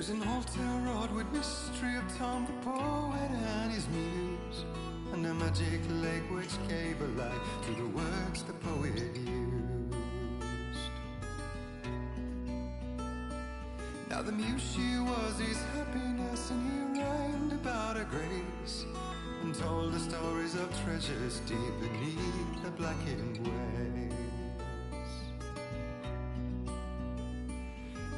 There's an altar wrought with mystery of Tom the poet and his muse, and a magic lake which gave a light to the words the poet used. Now the muse, she was his happiness, and he rhymed about her grace, and told the stories of treasures deep beneath the blackened waves.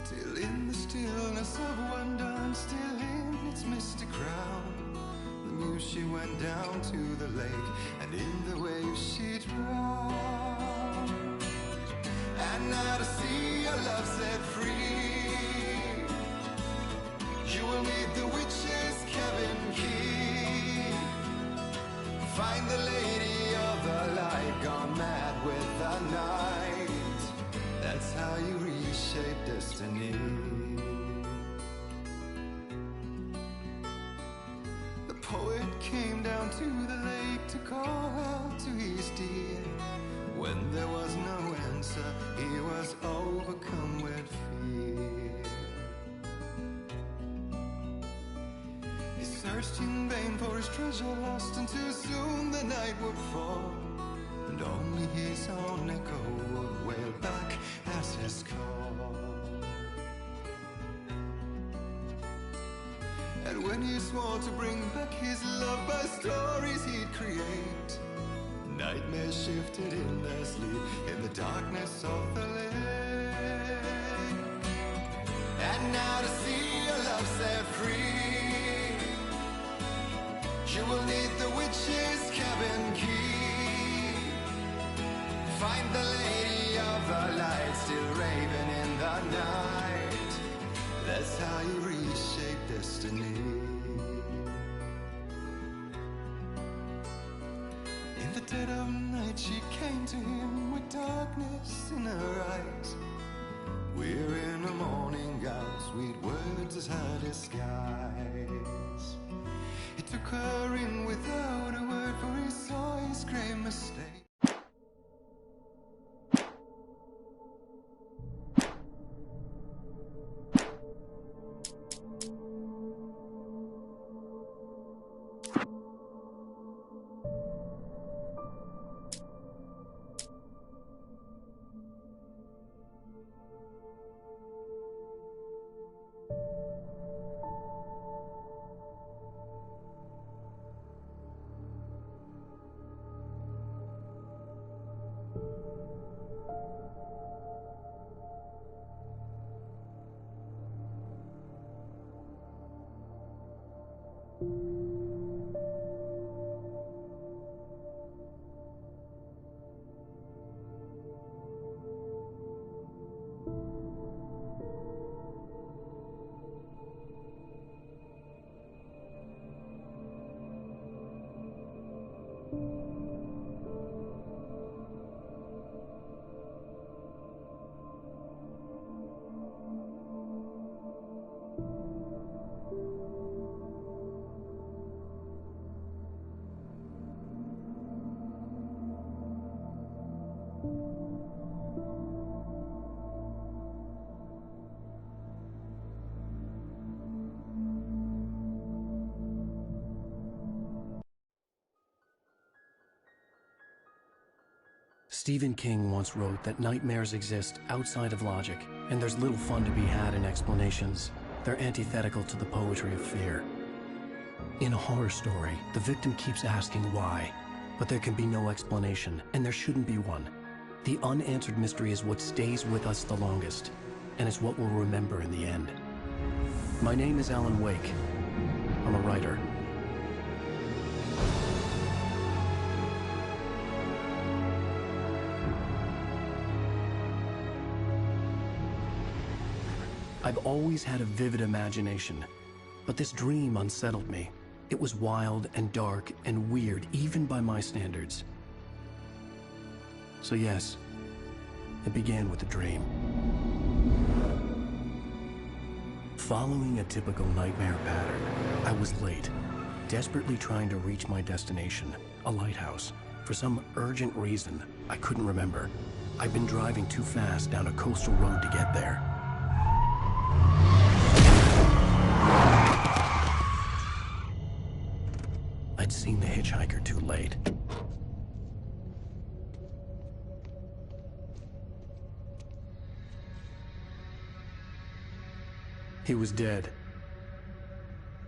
Till in the stillness of one dawn, still in its misty crown, the muse, she went down to the lake, and in the waves she drowned. And now to see your love set free, you will need the witch's cabin key. Find the lady of the light, gone mad with the night. That's how you reshape destiny. The poet came down to the lake to call out to his dear. When there was no answer, he was overcome with fear. He searched in vain for his treasure lost, and too soon the night would fall, and only his own echo would wail back as his call. And when he swore to bring back his love by stories he'd create, nightmares shifted in their sleep in the darkness of the lake. And now to see your love set free, you will need the witch's cabin key. Find the lady of the light, still raving in the night. That's how you reshape destiny. In the dead of night she came to him with darkness in her eyes. We're in a morning gown, sweet words as her disguise. He took her in without a word, for he saw his grave mistake. Stephen King once wrote that nightmares exist outside of logic, and there's little fun to be had in explanations. They're antithetical to the poetry of fear. In a horror story, the victim keeps asking why, but there can be no explanation, and there shouldn't be one. The unanswered mystery is what stays with us the longest, and it's what we'll remember in the end. My name is Alan Wake. I'm a writer. I've always had a vivid imagination, but this dream unsettled me. It was wild and dark and weird, even by my standards. So yes, it began with a dream. Following a typical nightmare pattern, I was late, desperately trying to reach my destination, a lighthouse. For some urgent reason I couldn't remember, I'd been driving too fast down a coastal road to get there. I'd seen the hitchhiker too late. He was dead.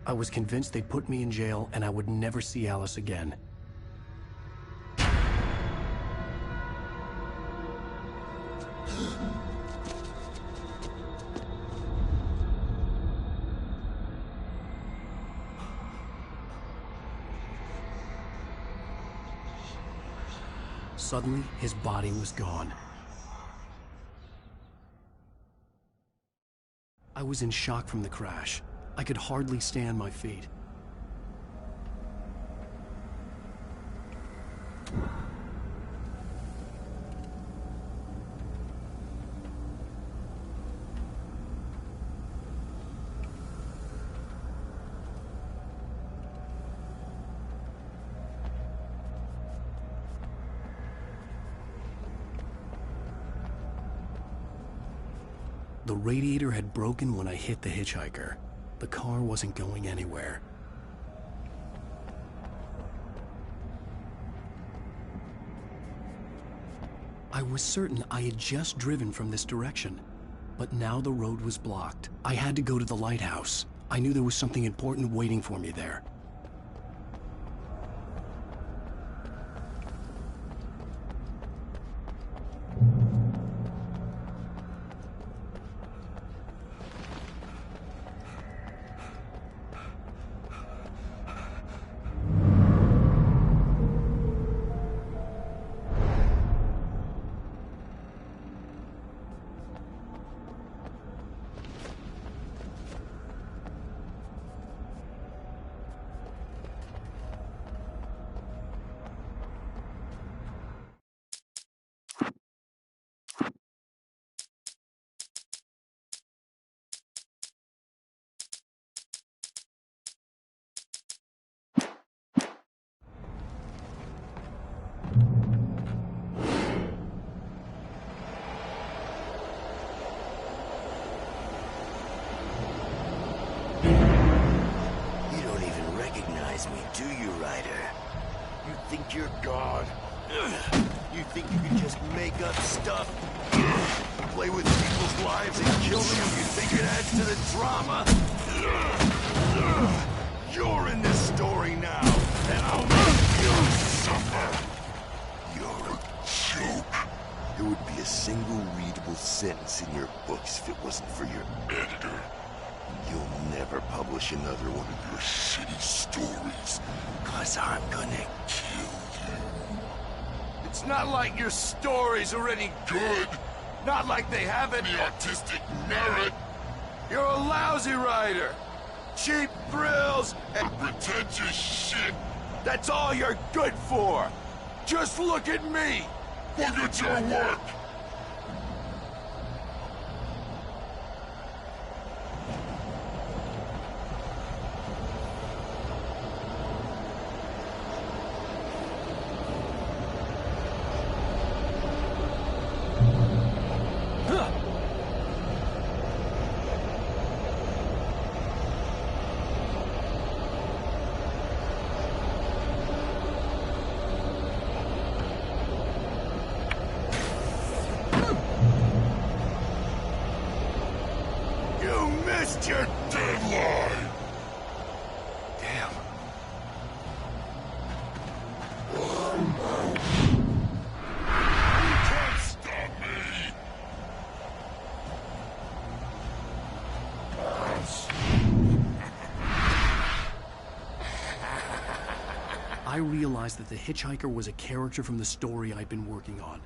I was convinced they'd put me in jail and I would never see Alice again. Suddenly, his body was gone. I was in shock from the crash. I could hardly stand my feet. The radiator had broken when I hit the hitchhiker. The car wasn't going anywhere. I was certain I had just driven from this direction, but now the road was blocked. I had to go to the lighthouse. I knew there was something important waiting for me there. Do you, Ryder? You think you're God? You think you can just make up stuff? Play with people's lives and kill them when you think it adds to the drama? You're in this story now, and I'll make you suffer! You're a joke. There would be a single readable sentence in your books if it wasn't for your editor. You'll never publish another one of your shitty stories, 'cause I'm gonna kill you. It's not like your stories are any good. Not like they have any artistic merit. You're a lousy writer. Cheap thrills and pretentious shit. That's all you're good for. Just look at me. Look at your work. missed your deadline! Damn. You can't stop me! I realized that the hitchhiker was a character from the story I'd been working on.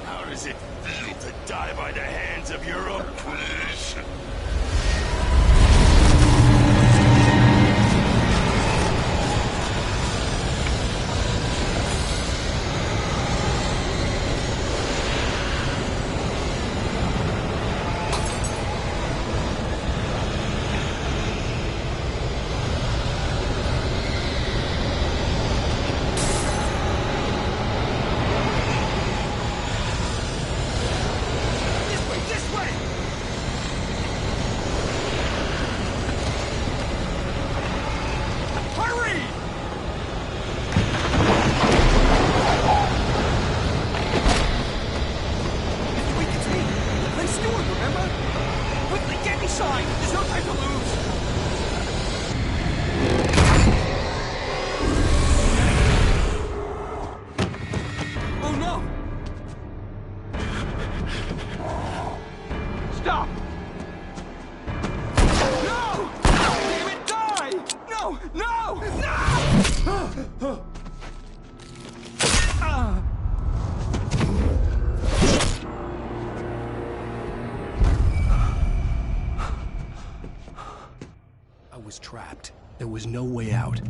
How does it feel to die by the hands of your own creation? I was trapped. There was no way out.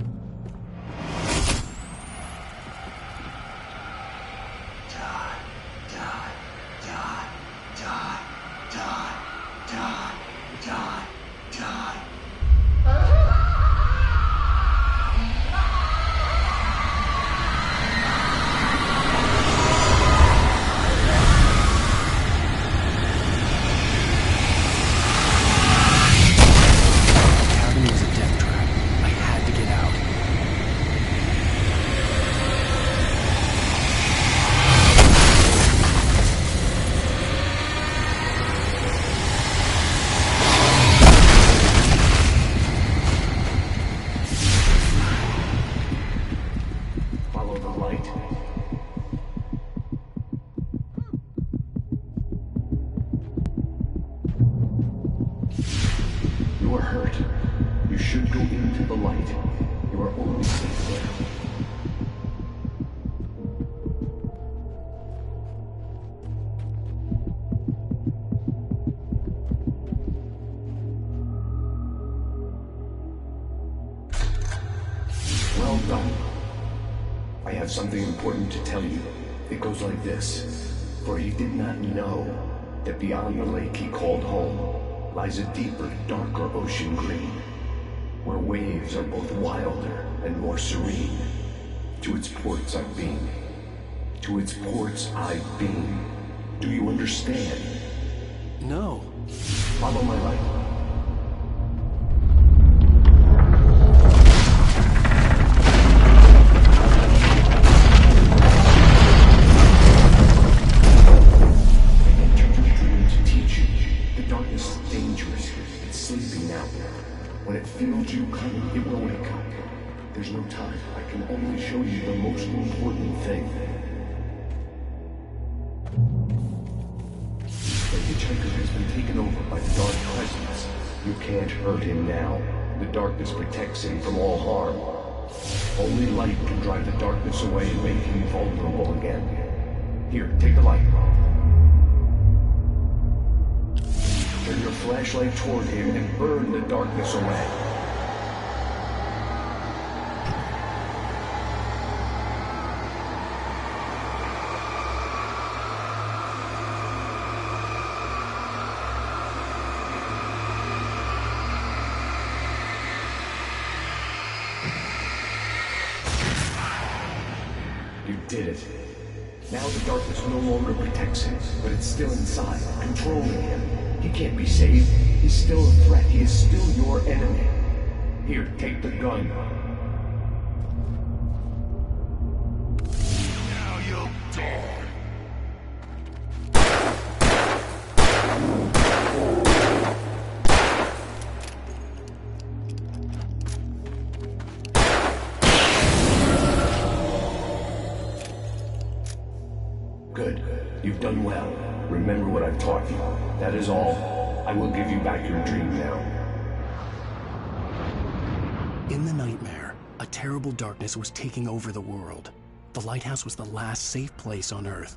You are hurt. You should go into the light. You are only safe there. Well done. I have something important to tell you. It goes like this. For he did not know that beyond the lake he called home lies a deeper, darker ocean green, where waves are both wilder and more serene. To its ports I've been. To its ports I've been. Do you understand? No. Follow my light. When it feels you coming, it will wake up. There's no time. I can only show you the most important thing. The hitchhiker has been taken over by the dark presence. You can't hurt him now. The darkness protects him from all harm. Only light can drive the darkness away and make him vulnerable again. Here, take the light. Turn your flashlight toward him and burn the darkness away. You did it. Now the darkness no longer protects him, but it's still inside, controlling him. He can't be saved. He's still a threat. He is still your enemy. Here, take the gun. Now you'll die. Good. You've done well. Remember what I've taught you. That is all. I will give you back your dream now. In the nightmare, a terrible darkness was taking over the world. The lighthouse was the last safe place on Earth.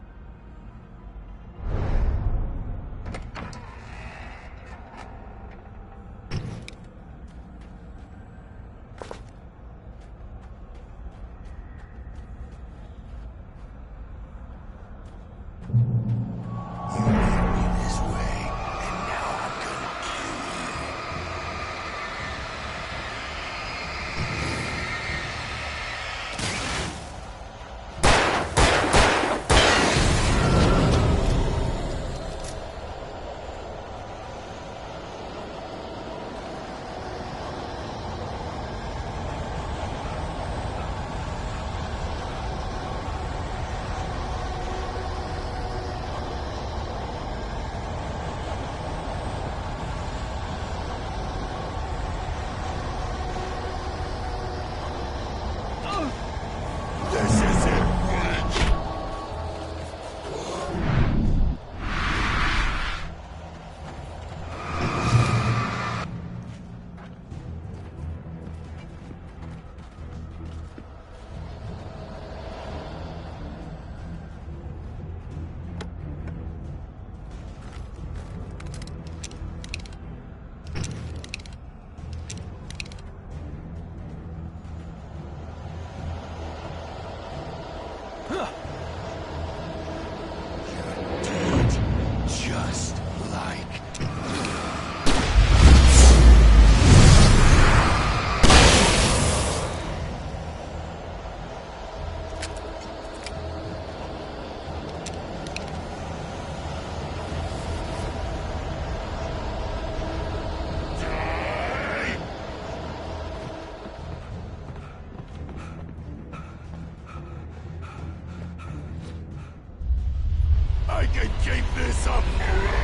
can keep this up forever!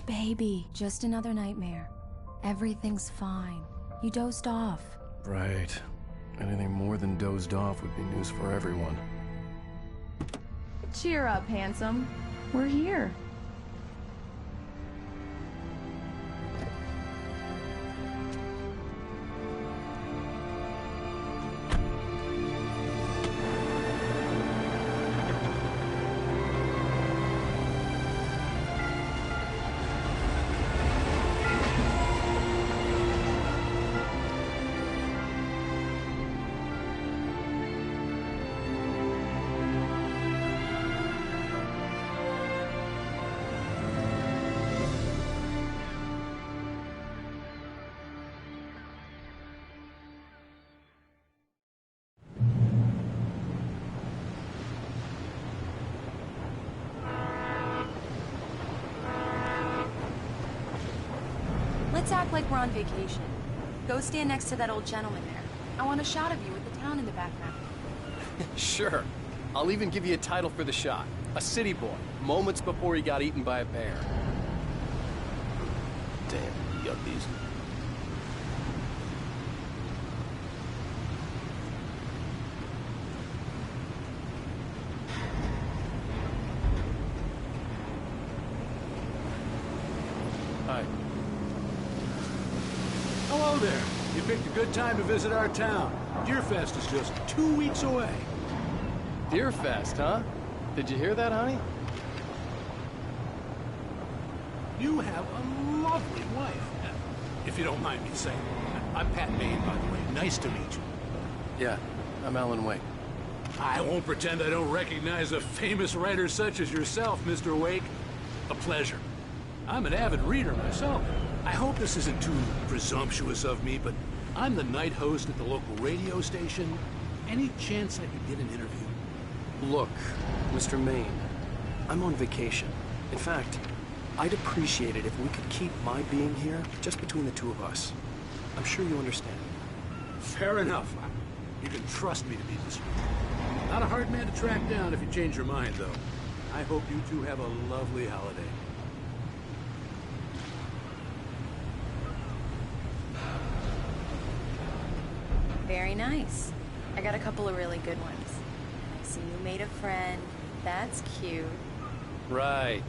Baby, just another nightmare. Everything's fine. You dozed off. Right. Anything more than dozed off would be news for everyone. Cheer up, handsome. We're here. Let's act like we're on vacation. Go stand next to that old gentleman there. I want a shot of you with the town in the background. Sure. I'll even give you a title for the shot. A city boy, moments before he got eaten by a bear. Damn yuppies. Hi. Hello there. You picked a good time to visit our town. Deerfest is just 2 weeks away. Deerfest, huh? Did you hear that, honey? You have a lovely wife, if you don't mind me saying. I'm Pat Bain, by the way. Nice to meet you. Yeah, I'm Alan Wake. I won't pretend I don't recognize a famous writer such as yourself, Mr. Wake. A pleasure. I'm an avid reader myself. I hope this isn't too presumptuous of me, but I'm the night host at the local radio station. Any chance I could get an interview? Look, Mr. Maine, I'm on vacation. In fact, I'd appreciate it if we could keep my being here just between the two of us. I'm sure you understand. Fair enough. You can trust me to be discreet. Not a hard man to track down if you change your mind, though. I hope you two have a lovely holiday. Very nice. I got a couple of really good ones. I see you made a friend. That's cute. Right.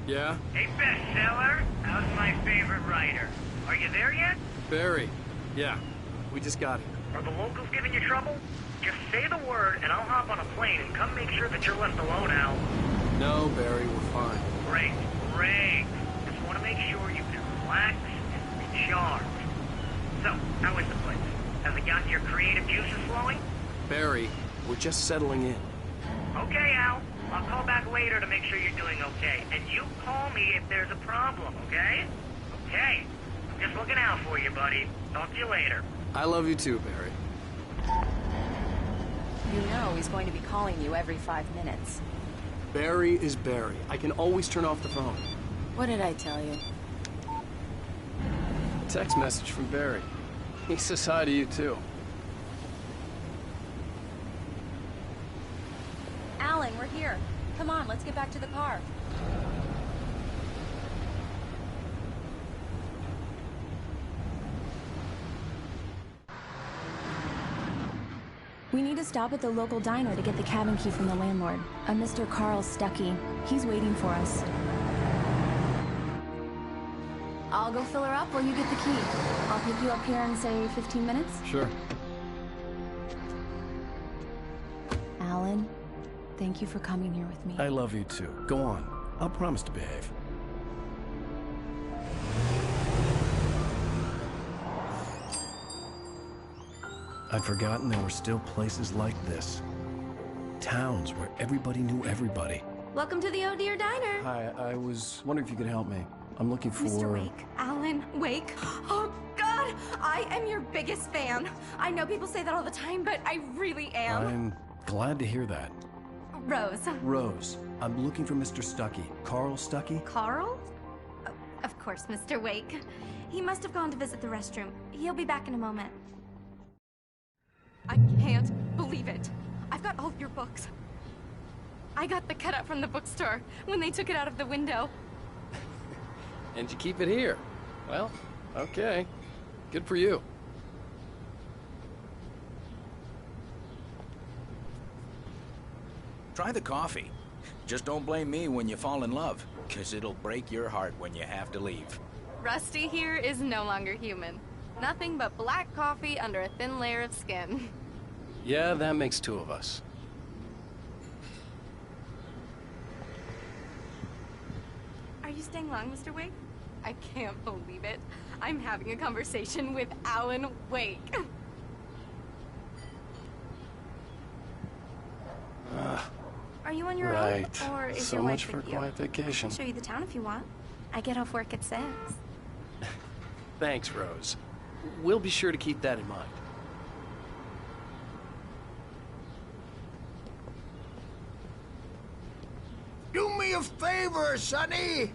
Yeah? Hey, bestseller, how's my favorite writer? Are you there yet? Barry. Yeah. We just got here. Are the locals giving you trouble? Just say the word and I'll hop on a plane and come make sure that you're left alone, Al. No, Barry, we're fine. Great, great. Just want to make sure you can relax and recharge. So, how is the place? Has it gotten your creative juices flowing? Barry, we're just settling in. Okay, Al. I'll call back later to make sure you're doing okay. And you call me if there's a problem, okay? Okay. I'm just looking out for you, buddy. Talk to you later. I love you too, Barry. You know he's going to be calling you every 5 minutes. Barry is Barry. I can always turn off the phone. What did I tell you? Text message from Barry. He says hi to you, too. Alan, we're here. Come on, let's get back to the car. We need to stop at the local diner to get the cabin key from the landlord, a Mr. Carl Stuckey. He's waiting for us. I'll go fill her up while you get the key. I'll pick you up here in, say, 15 minutes? Sure. Alan, thank you for coming here with me. I love you, too. Go on. I'll promise to behave. I'd forgotten there were still places like this. Towns where everybody knew everybody. Welcome to the Oh Dear Diner. Hi, I was wondering if you could help me. I'm looking for... Mr. Wake. Alan Wake. Oh, God! I am your biggest fan. I know people say that all the time, but I really am. I'm glad to hear that. Rose. Rose, I'm looking for Mr. Stuckey. Carl Stuckey? Carl? Oh, of course, Mr. Wake. He must have gone to visit the restroom. He'll be back in a moment. I can't believe it. I've got all of your books. I got the cutout from the bookstore when they took it out of the window. And you keep it here. Well, okay. Good for you. Try the coffee. Just don't blame me when you fall in love, 'cause it'll break your heart when you have to leave. Rusty here is no longer human. Nothing but black coffee under a thin layer of skin. Yeah, that makes two of us. Are you staying long, Mr. Wake? I can't believe it. I'm having a conversation with Alan Wake. Are you on your own? Or is So your wife much for a with you? quiet vacation. I'll show you the town if you want. I get off work at 6. Thanks, Rose. We'll be sure to keep that in mind. Do me a favor, Sonny.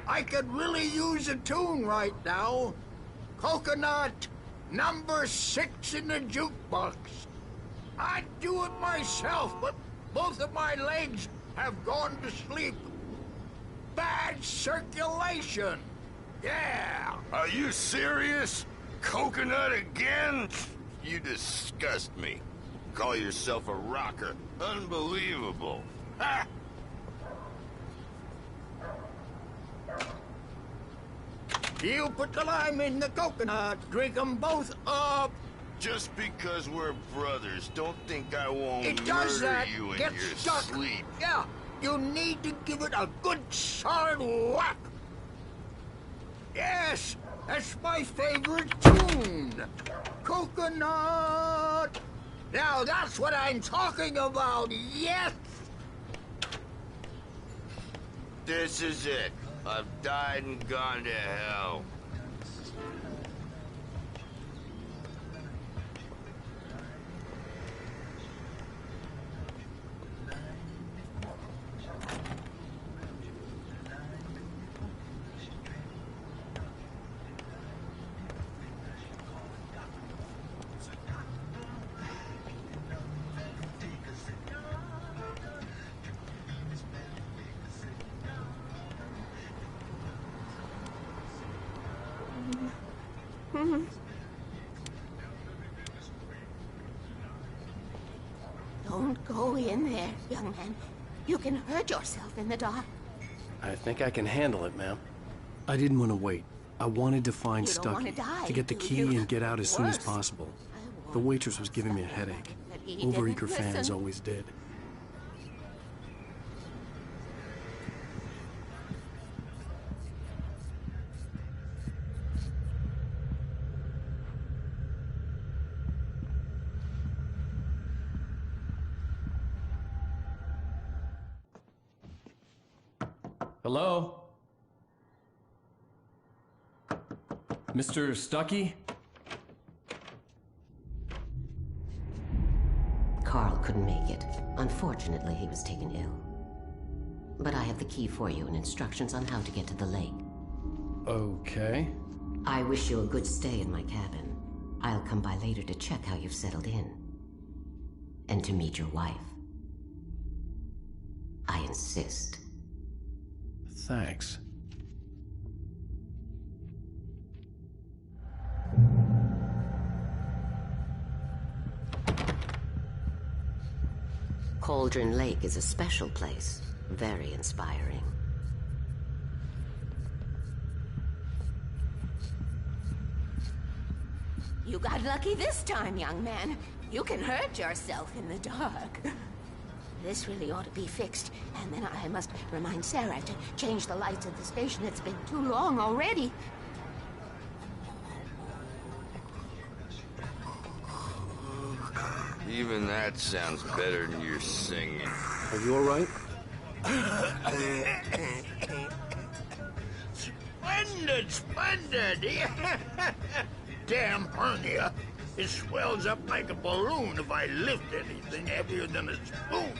I could really use a tune right now. Coconut, number 6 in the jukebox. I'd do it myself, but both of my legs have gone to sleep. Bad circulation. Yeah. Are you serious? Coconut again? You disgust me. Call yourself a rocker. Unbelievable. Ha! You put the lime in the coconut. Drink them both up. Just because we're brothers, don't think I won't It does murder that. you in Get your stuck. sleep. Yeah. You need to give it a good solid whack. Yes, that's my favorite tune. Coconut. Now that's what I'm talking about. Yes. This is it. I've died and gone to hell. Don't go in there, young man. You can hurt yourself in the dark. I think I can handle it, ma'am. I didn't want to wait. I wanted to find You don't wanna Stuckey, die, to get the do key you? and get out as soon as Worse. possible. The waitress was giving me a headache. But he Overeager didn't fans listen. always did. Hello? Mr. Stuckey? Carl couldn't make it. Unfortunately, he was taken ill. but I have the key for you and instructions on how to get to the lake. Okay. I wish you a good stay in my cabin. I'll come by later to check how you've settled in. And to meet your wife. I insist. Thanks. Cauldron Lake is a special place. Very inspiring. You got lucky this time, young man. You can hurt yourself in the dark. This really ought to be fixed. And then I must remind Sarah to change the lights at the station. It's been too long already. Even that sounds better than your singing. Are you all right? Splendid, splendid! Damn hernia. It swells up like a balloon if I lift anything heavier than a spoon.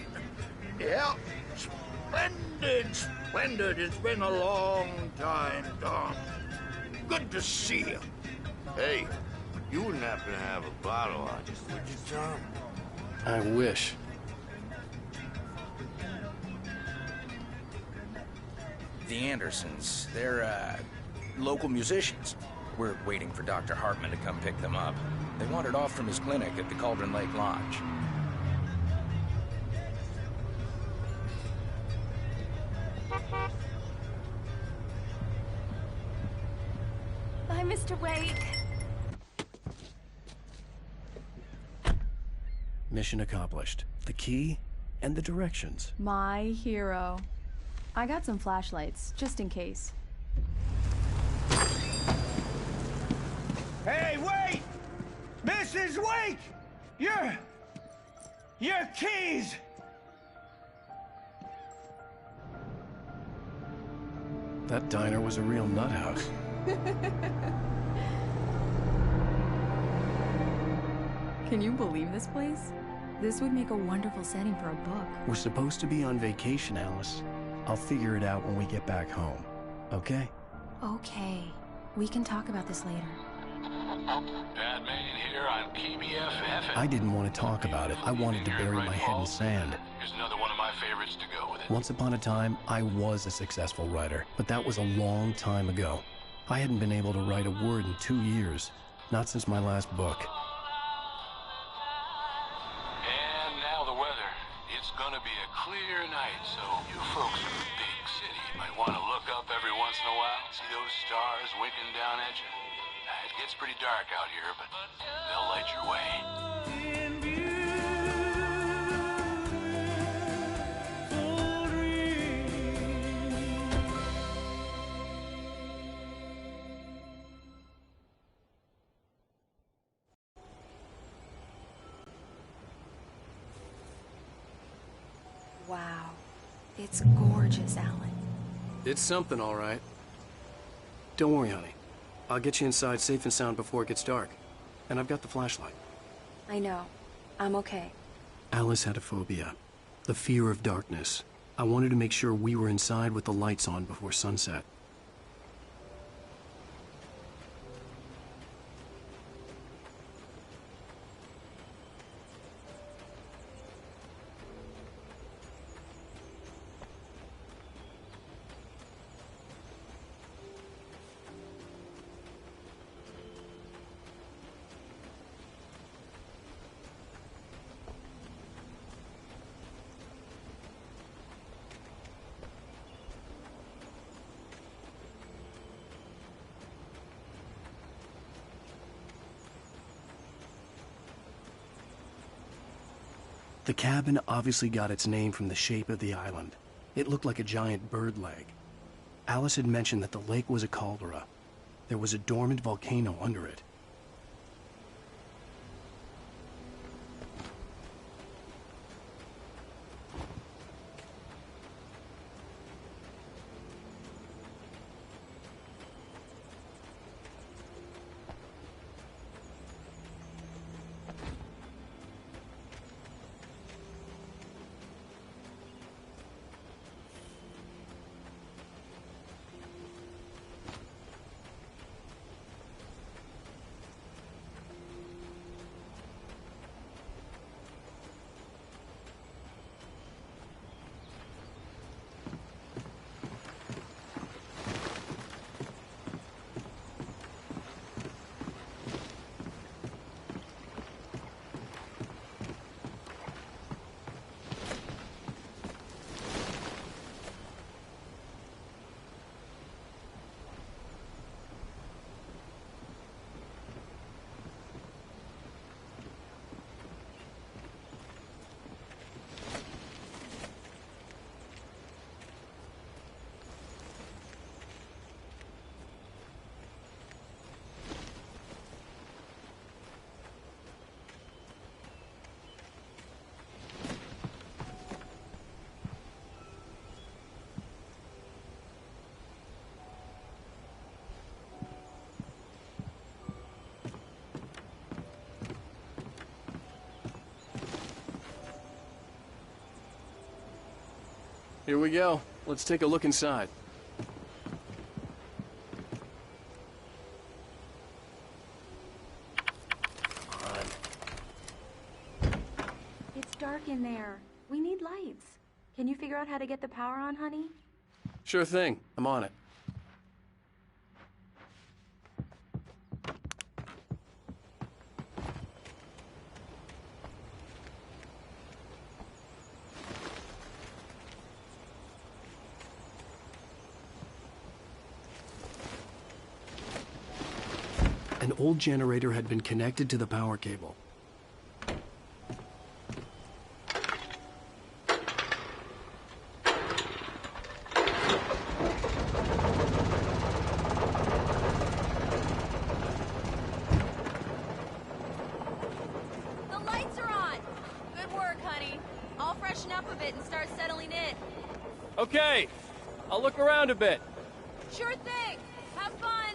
Yeah, splendid, splendid. It's been a long time, Tom. Good to see you. Hey, you wouldn't happen to have a bottle on you, would you, Tom? I wish. The Andersons, they're, local musicians. We're waiting for Dr. Hartman to come pick them up. They wandered off from his clinic at the Cauldron Lake Lodge. Bye, Mr. Wake. Mission accomplished. The key and the directions. My hero. I got some flashlights, just in case. Hey, wait! Mrs. Wake! Your keys! That diner was a real nut house. Can you believe this place? This would make a wonderful setting for a book. We're supposed to be on vacation, Alice. I'll figure it out when we get back home. Okay? Okay. We can talk about this later. Bad man here on KBFF. I didn't want to talk about it. I wanted to bury my head in sand. Here's another one of my favorites to go with it. Once upon a time, I was a successful writer, but that was a long time ago. I hadn't been able to write a word in 2 years. Not since my last book. And now the weather. It's gonna be a clear night, so you folks from the big city might want to look up every once in a while. See those stars winking down at you? It gets pretty dark out here, but they'll light your way. Wow. It's gorgeous, Alan. It's something, all right. Don't worry, honey. I'll get you inside safe and sound before it gets dark. And I've got the flashlight. I know. I'm okay. Alice had a phobia. The fear of darkness. I wanted to make sure we were inside with the lights on before sunset. The cabin obviously got its name from the shape of the island. It looked like a giant bird leg. Alice had mentioned that the lake was a caldera. There was a dormant volcano under it. Here we go. Let's take a look inside. It's dark in there. We need lights. Can you figure out how to get the power on, honey? Sure thing. I'm on it. An old generator had been connected to the power cable. The lights are on! Good work, honey. I'll freshen up a bit and start settling in. Okay, I'll look around a bit. Sure thing! Have fun!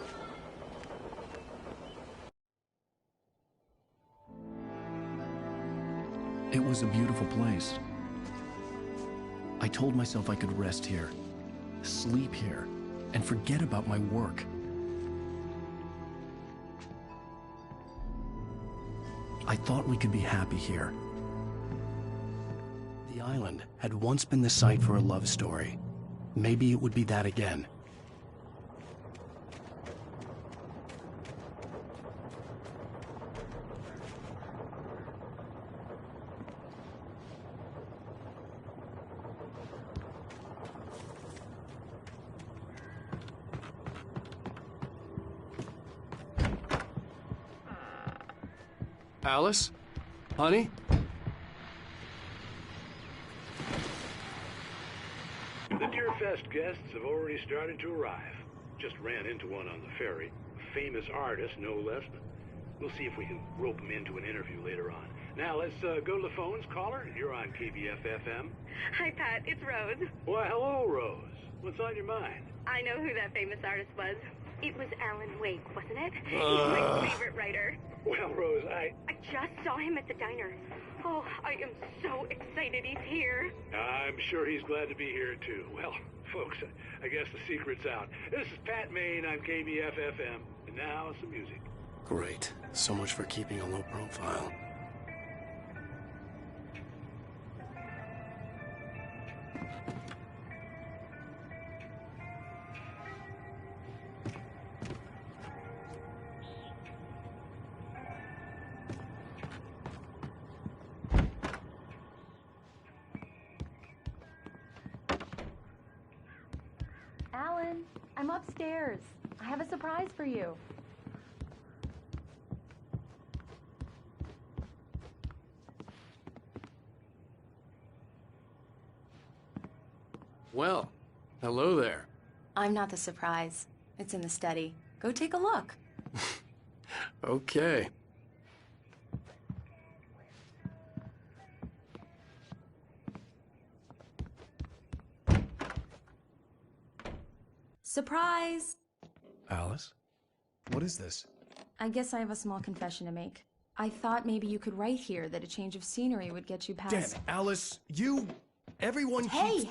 It was a beautiful place. I told myself I could rest here, sleep here, and forget about my work. I thought we could be happy here. The island had once been the site for a love story. Maybe it would be that again. Alice? Honey? The Deerfest guests have already started to arrive. Just ran into one on the ferry. A famous artist, no less. We'll see if we can rope him into an interview later on. Now, let's go to the phones. Caller, you're on KBF-FM. Hi, Pat. It's Rose. Why, hello, Rose. What's on your mind? I know who that famous artist was. It was Alan Wake, wasn't it? He's my favorite writer. Well, Rose, I just saw him at the diner. Oh, I am so excited he's here. I'm sure he's glad to be here, too. Well, folks, I guess the secret's out. This is Pat Maine on KBF-FM. And now, some music. Great. So much for keeping a low profile. Alan, I'm upstairs. I have a surprise for you. Well, hello there. I'm not the surprise. It's in the study. Go take a look. Okay. Surprise! Alice? What is this? I guess I have a small confession to make. I thought maybe you could write here that a change of scenery would get you past... Damn it, Alice, everyone Hey,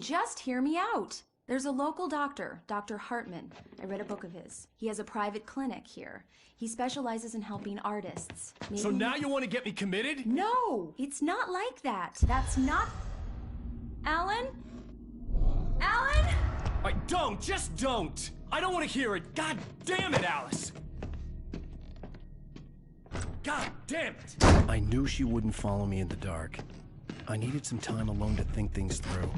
just hear me out. There's a local doctor, Dr. Hartman. I read a book of his. He has a private clinic here. He specializes in helping artists. Maybe... So now you want to get me committed? No, it's not like that. That's not... Alan? Alan? Just don't! I don't want to hear it! God damn it, Alice! God damn it! I knew she wouldn't follow me in the dark. I needed some time alone to think things through.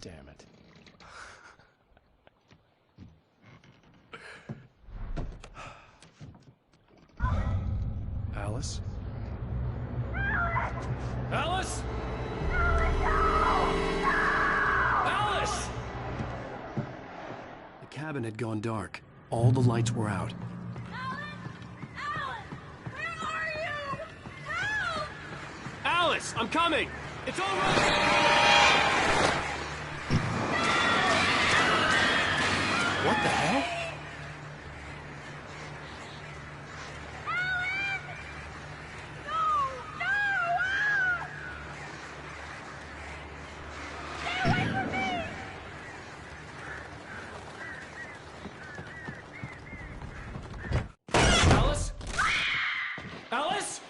Damn it. Alice? Alice? Alice! The cabin had gone dark. All the lights were out. Alan! Where are you? Help! Alice, I'm coming! It's over! No! The hell? Alice? Alice?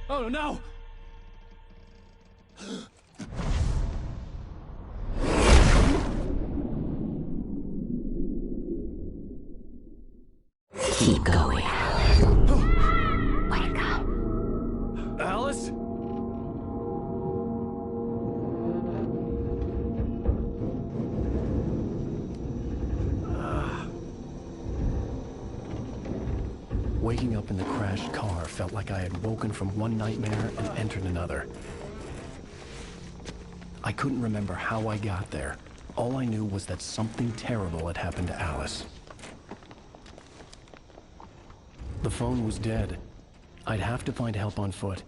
Oh no! Keep going. Wake up. Alice? Waking up in the crashed car felt like I had woken from one nightmare and entered another. I couldn't remember how I got there. All I knew was that something terrible had happened to Alice. The phone was dead. I'd have to find help on foot.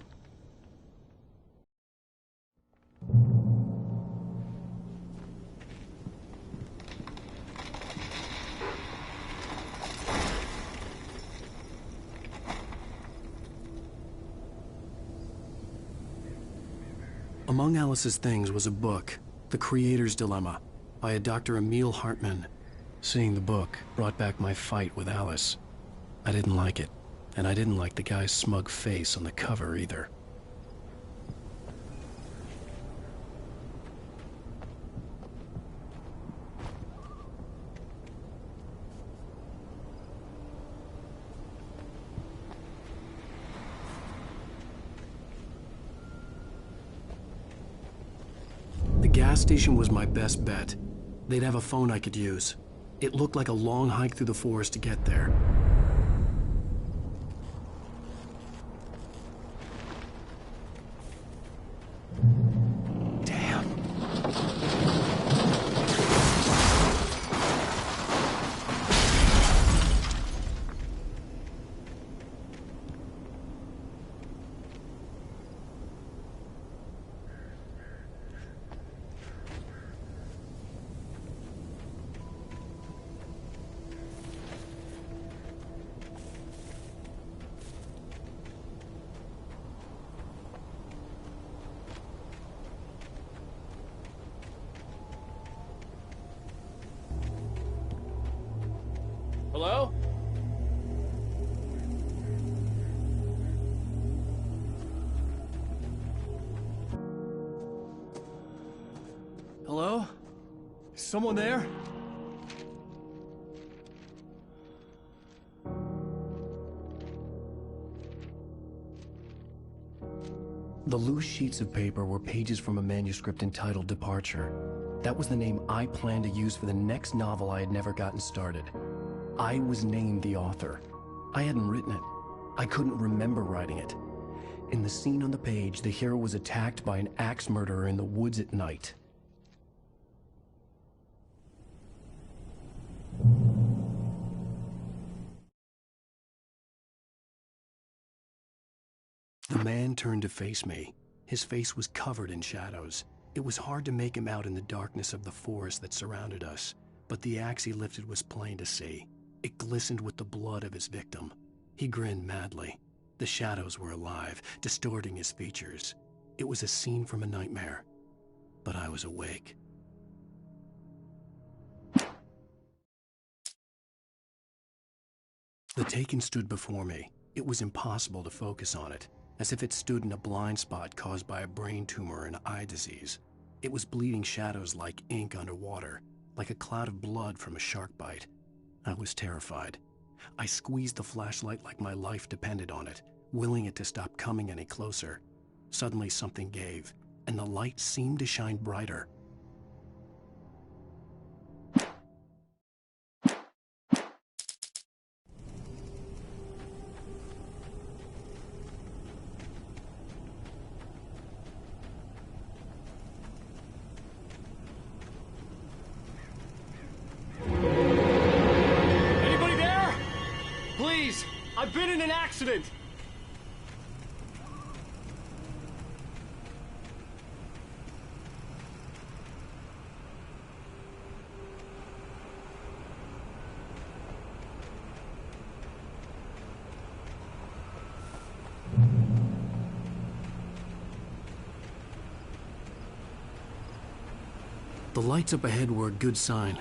Among Alice's things was a book, The Creator's Dilemma, by a Dr. Emil Hartmann. Seeing the book brought back my fight with Alice. I didn't like it, and I didn't like the guy's smug face on the cover either. The gas station was my best bet. They'd have a phone I could use. It looked like a long hike through the forest to get there. Hello? Hello? Is someone there? The loose sheets of paper were pages from a manuscript entitled Departure. That was the name I planned to use for the next novel I had never gotten started. I was named the author. I hadn't written it. I couldn't remember writing it. In the scene on the page, the hero was attacked by an axe murderer in the woods at night. The man turned to face me. His face was covered in shadows. It was hard to make him out in the darkness of the forest that surrounded us, but the axe he lifted was plain to see. It glistened with the blood of his victim. He grinned madly. The shadows were alive, distorting his features. It was a scene from a nightmare, but I was awake. The Taken stood before me. It was impossible to focus on it, as if it stood in a blind spot caused by a brain tumor and eye disease. It was bleeding shadows like ink underwater, like a cloud of blood from a shark bite. I was terrified. I squeezed the flashlight like my life depended on it, willing it to stop coming any closer. Suddenly something gave, and the light seemed to shine brighter. I've been in an accident! The lights up ahead were a good sign.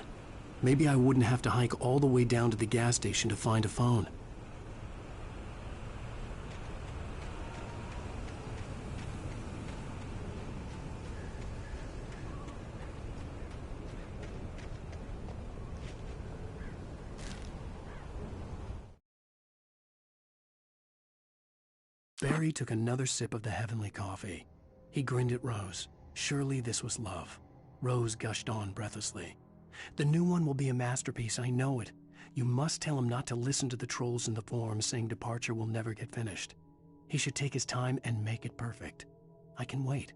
Maybe I wouldn't have to hike all the way down to the gas station to find a phone. Barry took another sip of the heavenly coffee. He grinned at Rose. Surely this was love. Rose gushed on breathlessly. The new one will be a masterpiece, I know it. You must tell him not to listen to the trolls in the forums saying Departure will never get finished. He should take his time and make it perfect. I can wait.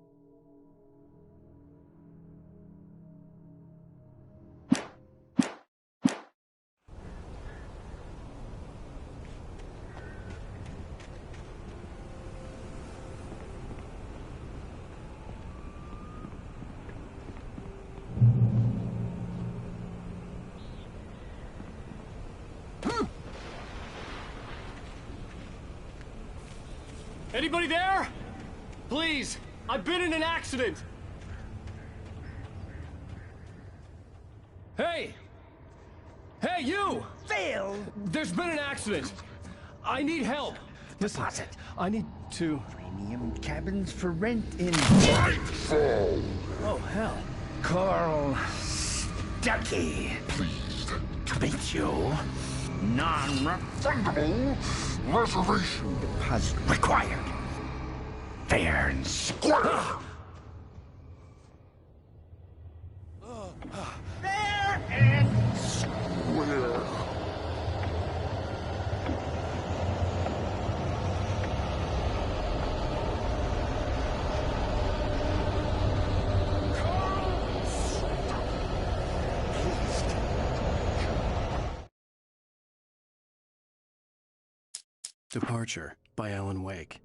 Anybody there? Please, I've been in an accident. Hey! Hey, you! Phil! There's been an accident. I need help. Listen, Deposit. I need to... Premium cabins for rent in... Nightfall! Oh, hell. Carl Stuckey. Pleased To meet you. Non-refundable reservation deposit required. Fair and square. Fair and square. Departure by Alan Wake.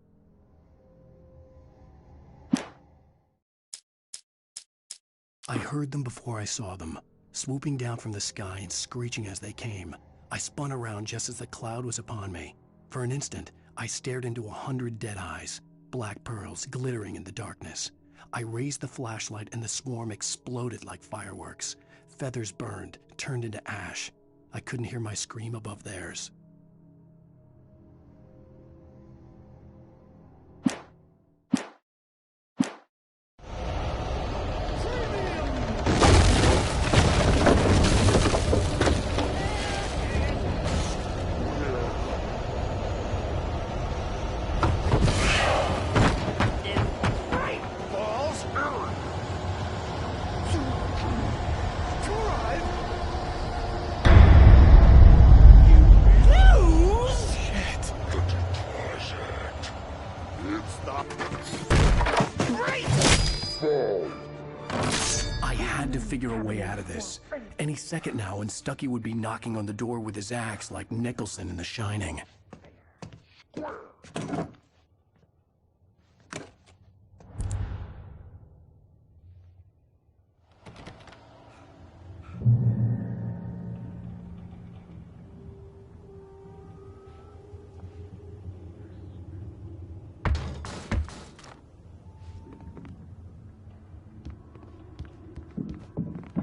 I heard them before I saw them, swooping down from the sky and screeching as they came. I spun around just as the cloud was upon me. For an instant, I stared into 100 dead eyes, black pearls glittering in the darkness. I raised the flashlight and the swarm exploded like fireworks. Feathers burned, turned into ash. I couldn't hear my scream above theirs. Figure a way out of this. Any second now and Stuckey would be knocking on the door with his axe like Nicholson in The Shining.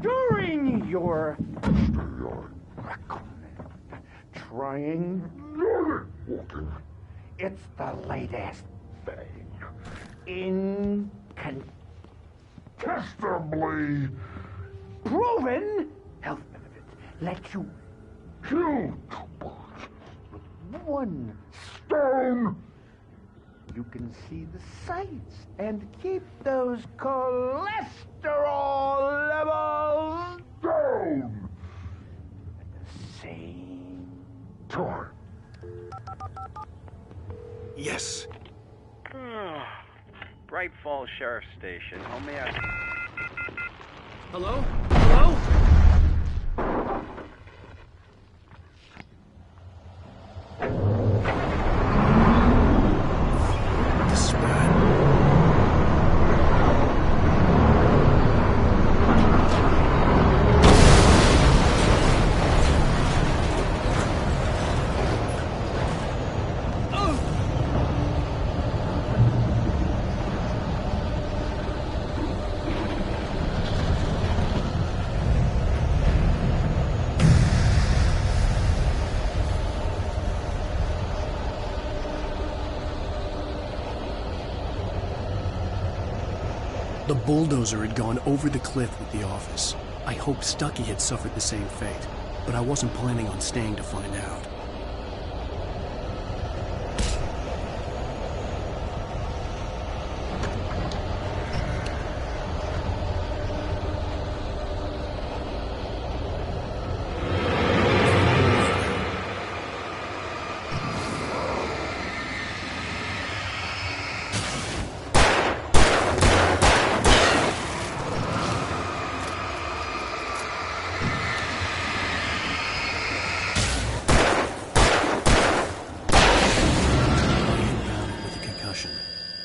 During your trying walking, it's the latest thing. Incontestably proven health benefits let you kill two birds with one stone. You can see the sights and keep those cholesterol levels down at the same time. Yes. Bright Falls Sheriff Station. How may I... Hello? Hello? The bulldozer had gone over the cliff with the office. I hoped Stucky had suffered the same fate, but I wasn't planning on staying to find out.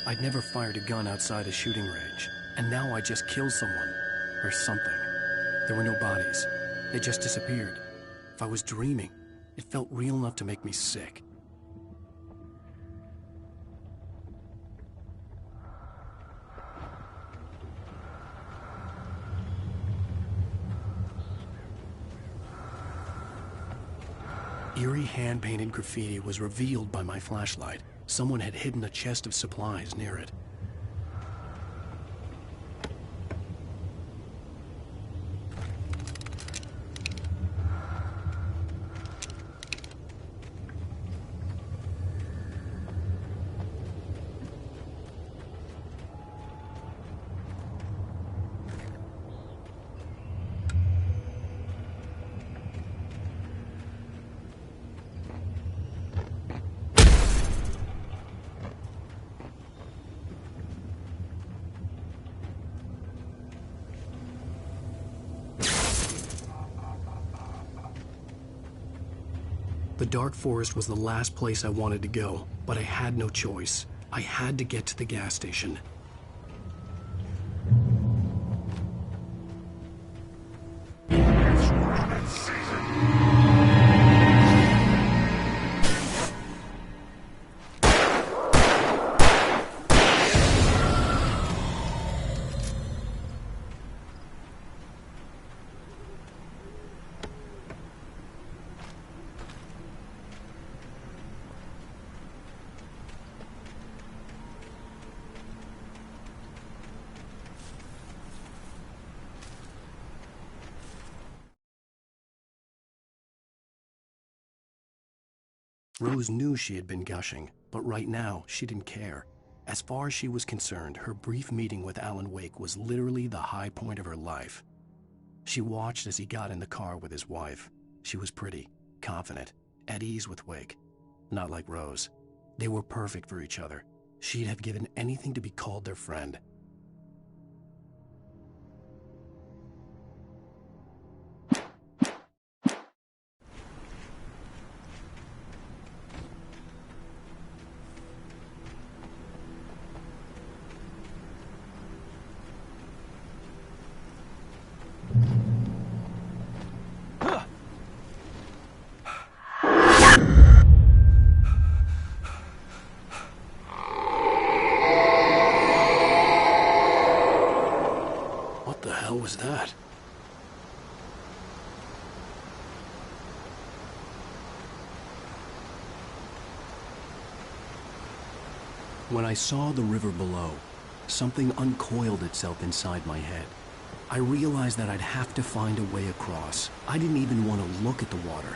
I'd never fired a gun outside a shooting range, and now I just killed someone. Or something. There were no bodies. They just disappeared. If I was dreaming, it felt real enough to make me sick. Eerie hand-painted graffiti was revealed by my flashlight. Someone had hidden a chest of supplies near it. The dark forest was the last place I wanted to go, but I had no choice. I had to get to the gas station. Rose knew she had been gushing, but right now, she didn't care. As far as she was concerned, her brief meeting with Alan Wake was literally the high point of her life. She watched as he got in the car with his wife. She was pretty, confident, at ease with Wake. Not like Rose. They were perfect for each other. She'd have given anything to be called their friend. What was that? When I saw the river below, something uncoiled itself inside my head. I realized that I'd have to find a way across. I didn't even want to look at the water.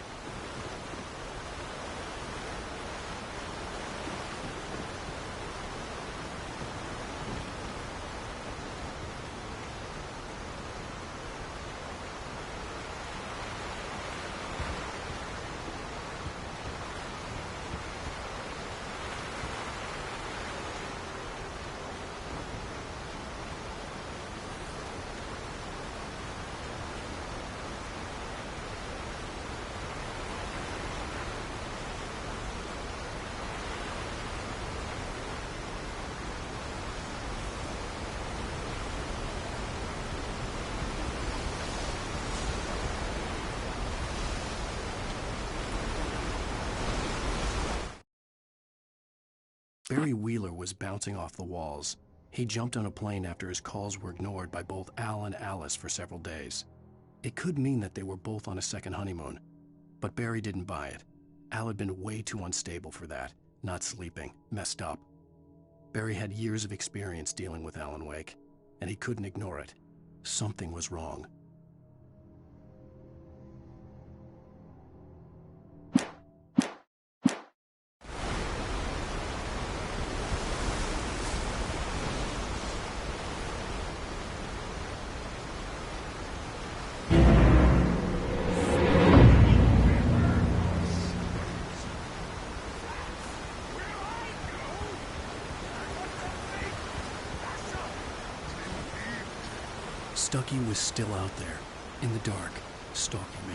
Barry Wheeler was bouncing off the walls. He jumped on a plane after his calls were ignored by both Al and Alice for several days. It could mean that they were both on a second honeymoon. But Barry didn't buy it. Al had been way too unstable for that. Not sleeping, messed up. Barry had years of experience dealing with Alan Wake, and he couldn't ignore it. Something was wrong. Stucky was still out there, in the dark, stalking me.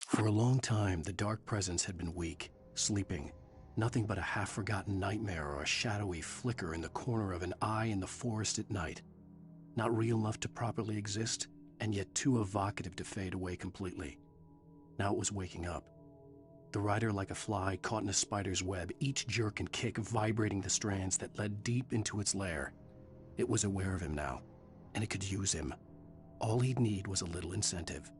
For a long time, the dark presence had been weak, sleeping. Nothing but a half-forgotten nightmare or a shadowy flicker in the corner of an eye in the forest at night. Not real enough to properly exist, and yet too evocative to fade away completely. Now it was waking up. The rider like a fly caught in a spider's web, each jerk and kick vibrating the strands that led deep into its lair. It was aware of him now, and it could use him. All he'd need was a little incentive.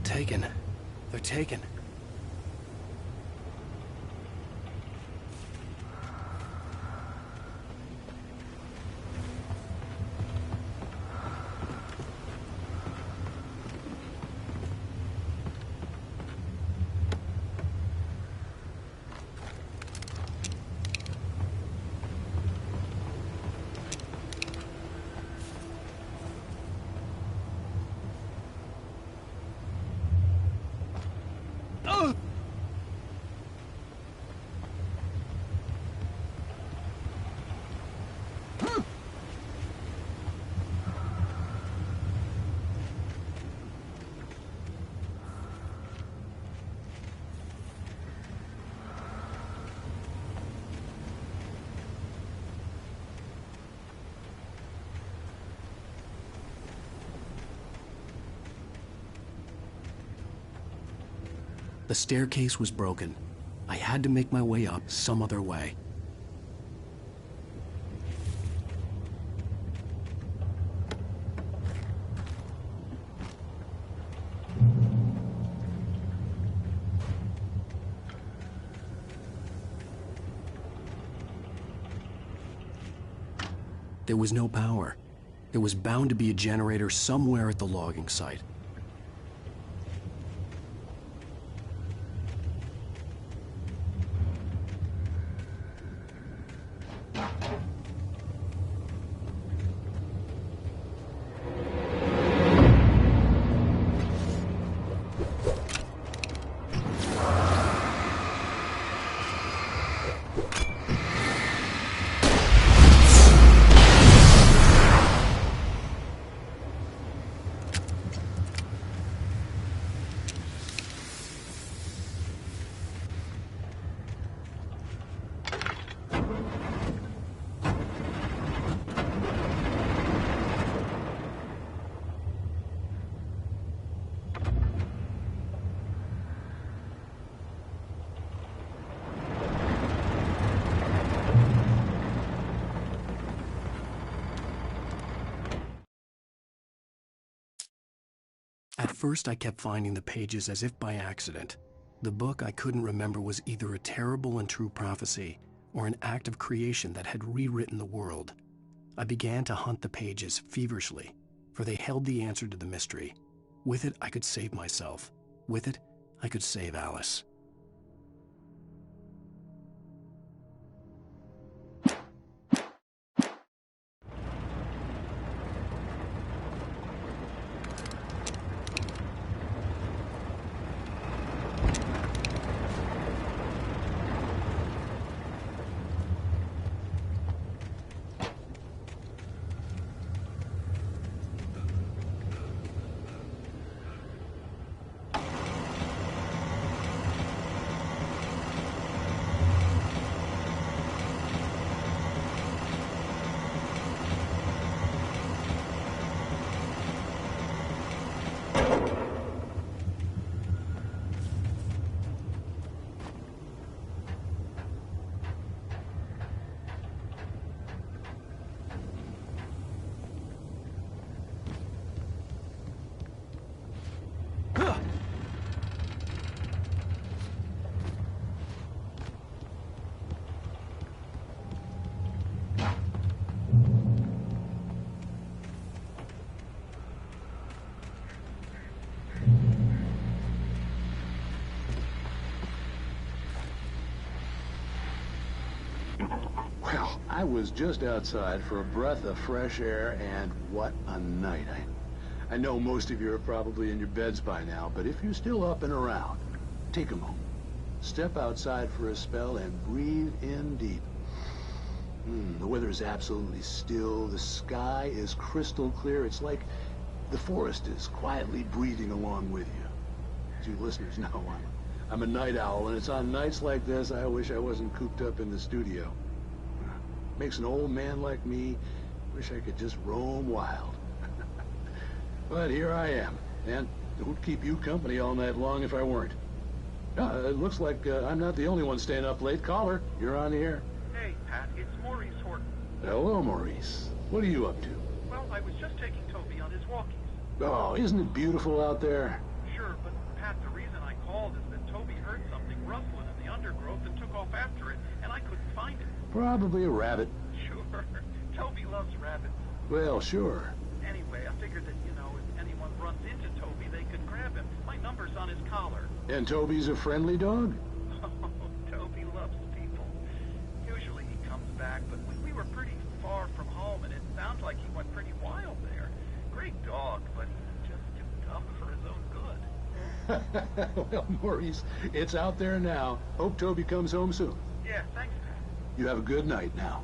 Taken. They're taken. The staircase was broken. I had to make my way up some other way. There was no power. There was bound to be a generator somewhere at the logging site. first I kept finding the pages as if by accident. The book I couldn't remember was either a terrible and true prophecy or an act of creation that had rewritten the world. I began to hunt the pages feverishly, for they held the answer to the mystery. With it, I could save myself. With it, I could save Alice. Well, I was just outside for a breath of fresh air, and what a night. I know most of you are probably in your beds by now, but if you're still up and around, take a moment. Step outside for a spell and breathe in deep. The weather is absolutely still. The sky is crystal clear. It's like the forest is quietly breathing along with you. As you listeners know, I'm a night owl, and it's on nights like this I wish I wasn't cooped up in the studio. Makes an old man like me wish I could just roam wild. But here I am, and it would keep you company all night long if I weren't. It looks like I'm not the only one staying up late. Caller, you're on the air. Hey, Pat, it's Maurice Horton. Hello, Maurice. What are you up to? Well, I was just taking Toby on his walkies. Oh, isn't it beautiful out there? Sure, but Pat, the reason I called is that Toby heard something rustling in the undergrowth and took off after it, and I couldn't find it. Probably a rabbit. Sure. Toby loves rabbits. Well, sure. Anyway, I figured that, if anyone runs into Toby, they could grab him. My number's on his collar. And Toby's a friendly dog? Oh, Toby loves people. Usually he comes back, but we were pretty far from home, and it sounds like he went pretty wild there. Great dog, but he's just too dumb for his own good. Well, Maurice, it's out there now. Hope Toby comes home soon. Yeah, thanks, Pat. You have a good night now.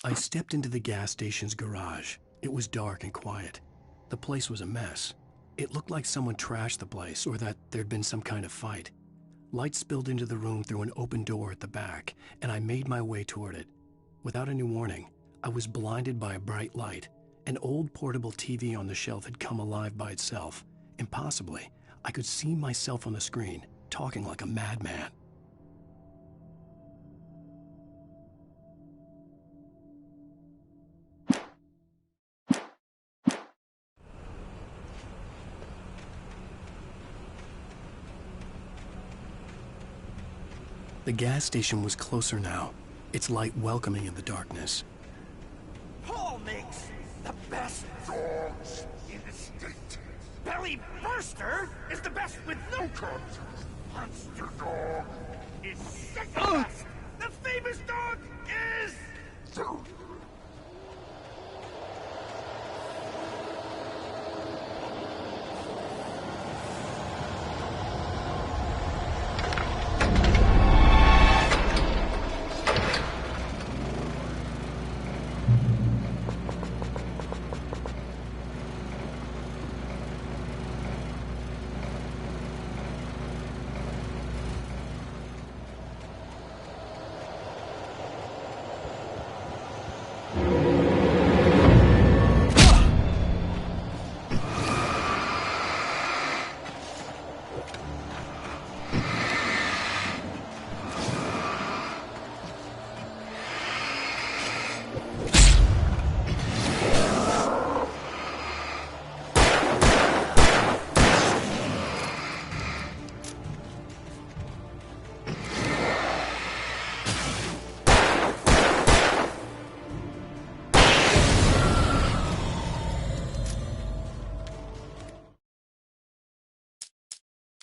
I stepped into the gas station's garage. It was dark and quiet. The place was a mess. It looked like someone trashed the place or that there'd been some kind of fight. Light spilled into the room through an open door at the back, and I made my way toward it. Without any warning, I was blinded by a bright light. An old portable TV on the shelf had come alive by itself. Impossibly, I could see myself on the screen, talking like a madman. The gas station was closer now, its light welcoming in the darkness. Paul makes the best dogs in the state. Belly Burster is the best with no content. Monster Dog is second best. The famous dog is...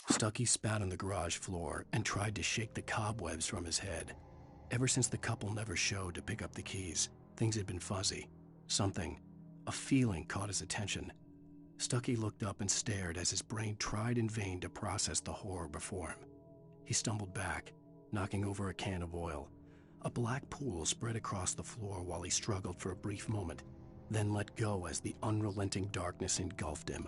Stucky spat on the garage floor and tried to shake the cobwebs from his head. Ever since the couple never showed to pick up the keys, things had been fuzzy. Something, a feeling, caught his attention. Stucky looked up and stared as his brain tried in vain to process the horror before him. He stumbled back, knocking over a can of oil. A black pool spread across the floor while he struggled for a brief moment, then let go as the unrelenting darkness engulfed him.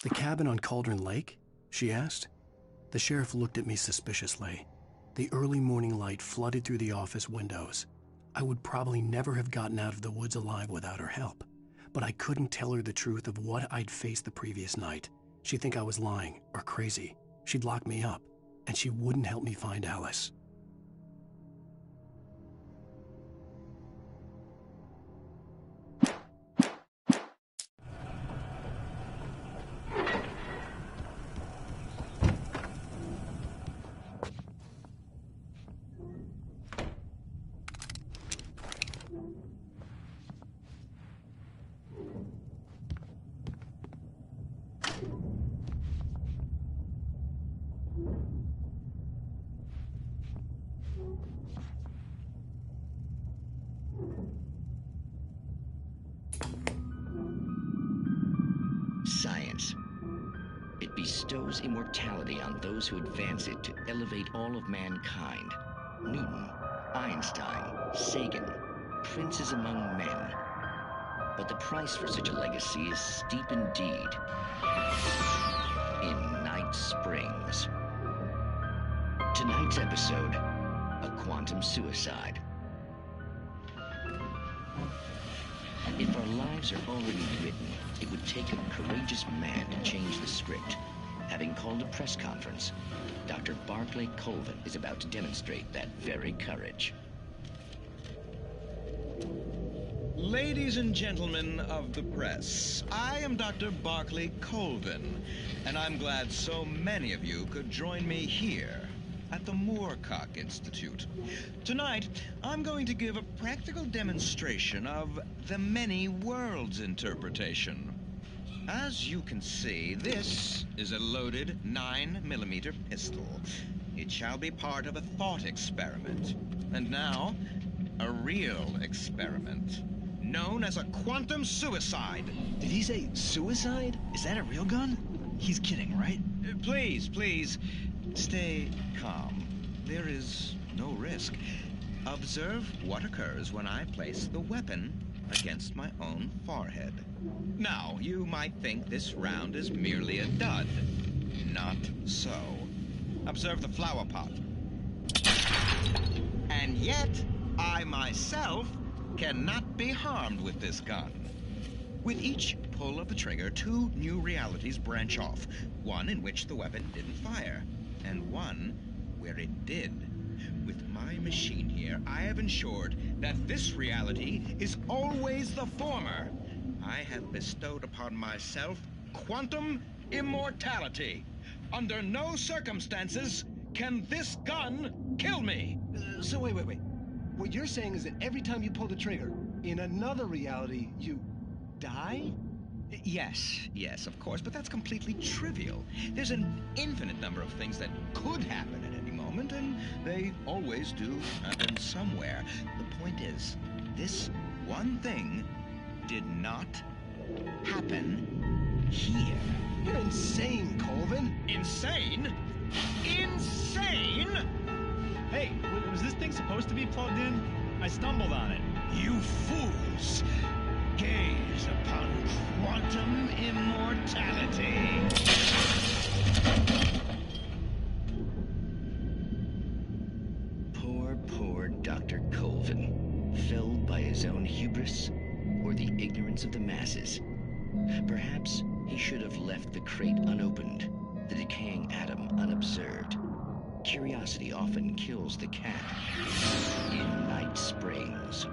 The cabin on Cauldron Lake? She asked. The sheriff looked at me suspiciously. The early morning light flooded through the office windows. I would probably never have gotten out of the woods alive without her help, but I couldn't tell her the truth of what I'd faced the previous night. She'd think I was lying or crazy. She'd lock me up, and she wouldn't help me find Alice. Science. It bestows immortality on those who advance it to elevate all of mankind. Newton, Einstein, Sagan, princes among men. But the price for such a legacy is steep indeed. In Night Springs. Tonight's episode, a quantum suicide. If our lives are already written, it would take a courageous man to change the script. Having called a press conference, Dr. Barclay Colvin is about to demonstrate that very courage. Ladies and gentlemen of the press, I am Dr. Barclay Colvin, and I'm glad so many of you could join me here at the Moorcock Institute. Tonight, I'm going to give a practical demonstration of the many worlds interpretation. As you can see, this is a loaded 9mm pistol. It shall be part of a thought experiment. And now, a real experiment, known as a quantum suicide. Did he say suicide? Is that a real gun? He's kidding, right? Please, stay calm. There is no risk. Observe what occurs when I place the weapon against my own forehead. Now, you might think this round is merely a dud. Not so. Observe the flower pot. And yet, I myself cannot be harmed with this gun. With each pull of the trigger, 2 new realities branch off. One in which the weapon didn't fire, and one where it did. With my machine here, I have ensured that this reality is always the former. I have bestowed upon myself quantum immortality. Under no circumstances can this gun kill me. So wait. What you're saying is that every time you pull the trigger, in another reality, you die? Yes, of course, but that's completely trivial. There's an infinite number of things that could happen at any moment, and they always do happen somewhere. The point is, this one thing did not happen here. You're insane, Colvin. Insane? Insane? Hey, was this thing supposed to be plugged in? I stumbled on it. You fools! Gaze upon quantum immortality. Poor Dr. Colvin, felled by his own hubris or the ignorance of the masses. Perhaps he should have left the crate unopened, the decaying atom unobserved. Curiosity often kills the cat in Night Springs.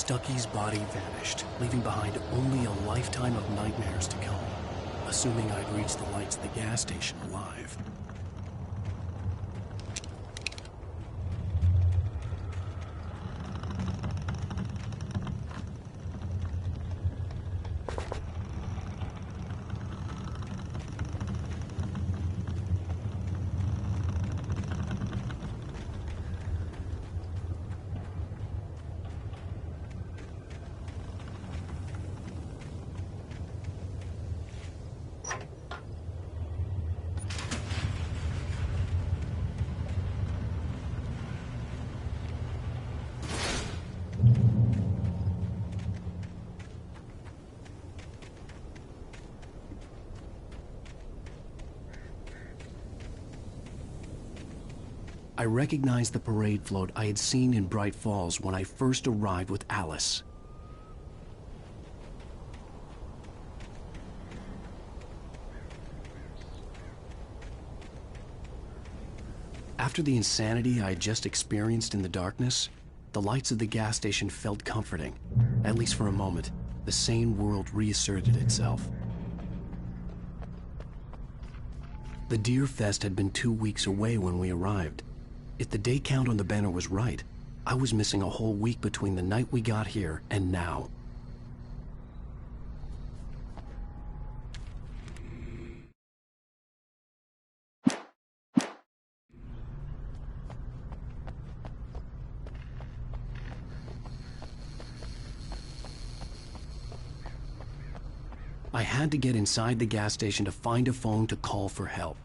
Stucky's body vanished, leaving behind only a lifetime of nightmares to come, assuming I'd reached the lights of the gas station alive. I recognized the parade float I had seen in Bright Falls when I first arrived with Alice. After the insanity I had just experienced in the darkness, the lights of the gas station felt comforting. At least for a moment, the sane world reasserted itself. The Deer Fest had been 2 weeks away when we arrived. If the day count on the banner was right, I was missing a whole week between the night we got here and now. I had to get inside the gas station to find a phone to call for help.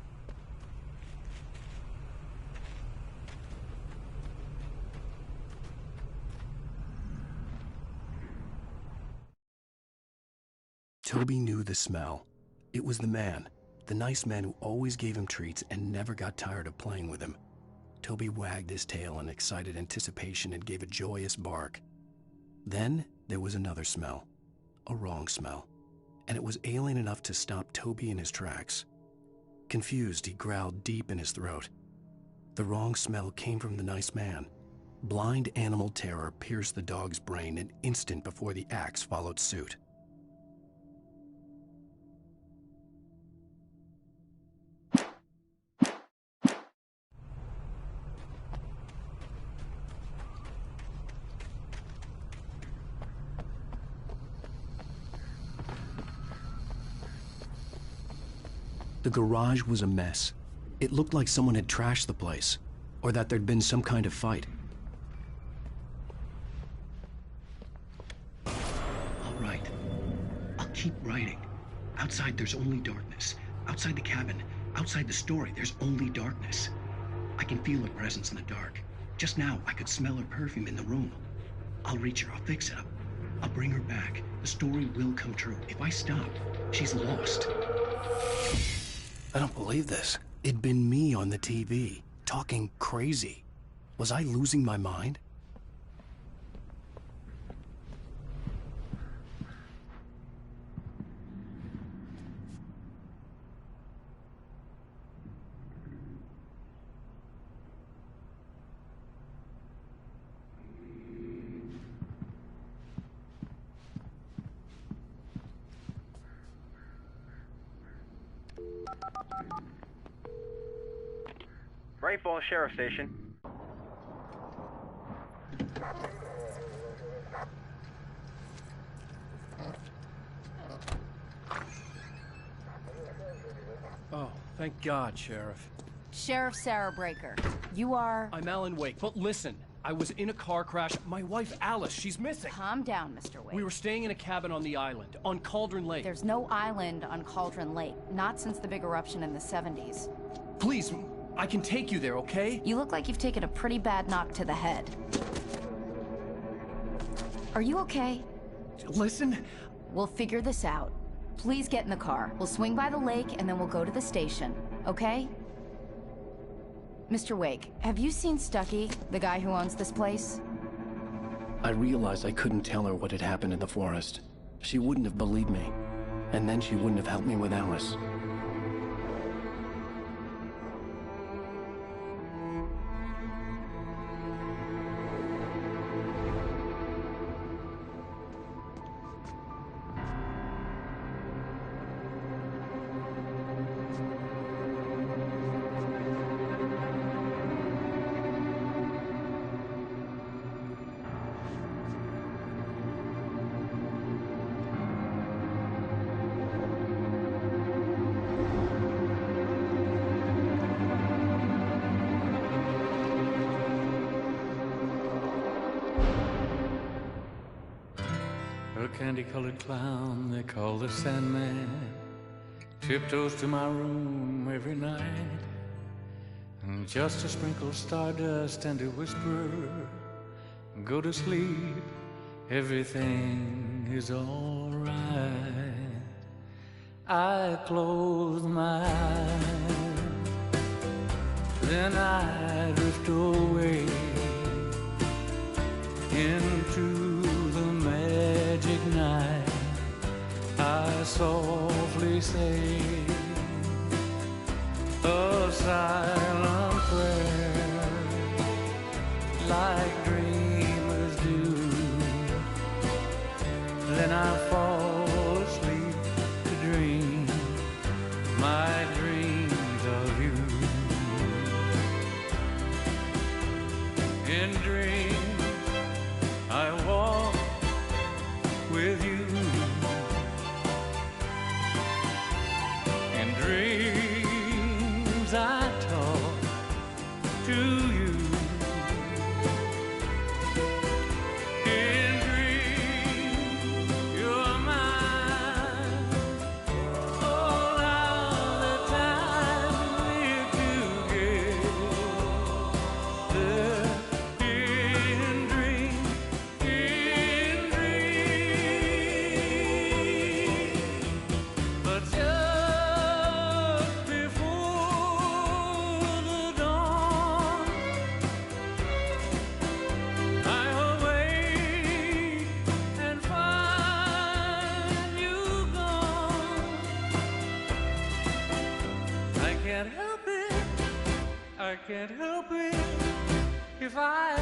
Toby knew the smell. It was the man, the nice man who always gave him treats and never got tired of playing with him. Toby wagged his tail in excited anticipation and gave a joyous bark. Then there was another smell, a wrong smell, and it was alien enough to stop Toby in his tracks. Confused, he growled deep in his throat. The wrong smell came from the nice man. Blind animal terror pierced the dog's brain an instant before the axe followed suit. The garage was a mess. It looked like someone had trashed the place, or that there'd been some kind of fight. All right. I'll keep writing. Outside, there's only darkness. Outside the cabin, outside the story, there's only darkness. I can feel her presence in the dark. Just now, I could smell her perfume in the room. I'll reach her. I'll fix it up. I'll bring her back. The story will come true. If I stop, she's lost. I don't believe this. It'd been me on the TV, talking crazy. Was I losing my mind? Bright Falls Sheriff Station. Oh, thank God, Sheriff. Sheriff Sarah Breaker. You are... I'm Alan Wake, but listen. I was in a car crash. My wife, Alice, she's missing. Calm down, Mr. Wake. We were staying in a cabin on the island, on Cauldron Lake. There's no island on Cauldron Lake. Not since the big eruption in the 70s. Please, I can take you there, okay? You look like you've taken a pretty bad knock to the head. Are you okay? Listen. We'll figure this out. Please get in the car. We'll swing by the lake and then we'll go to the station, okay? Mr. Wake, have you seen Stucky, the guy who owns this place? I realized I couldn't tell her what had happened in the forest. She wouldn't have believed me. And then she wouldn't have helped me with Alice. A candy-colored clown they call the Sandman tiptoes to my room every night, and just to sprinkle stardust and to whisper, go to sleep, everything is all right. I close my eyes, then I drift away into the magic night. I softly say a silent prayer, like dreamers do. Then I fall asleep to dream my dreams of you. In dreams I walk with you. In dreams I talk to you. In dreams you're mine. All of the time we're together. In dreams, but just before the dawn, I awake and find you gone. I can't help it if I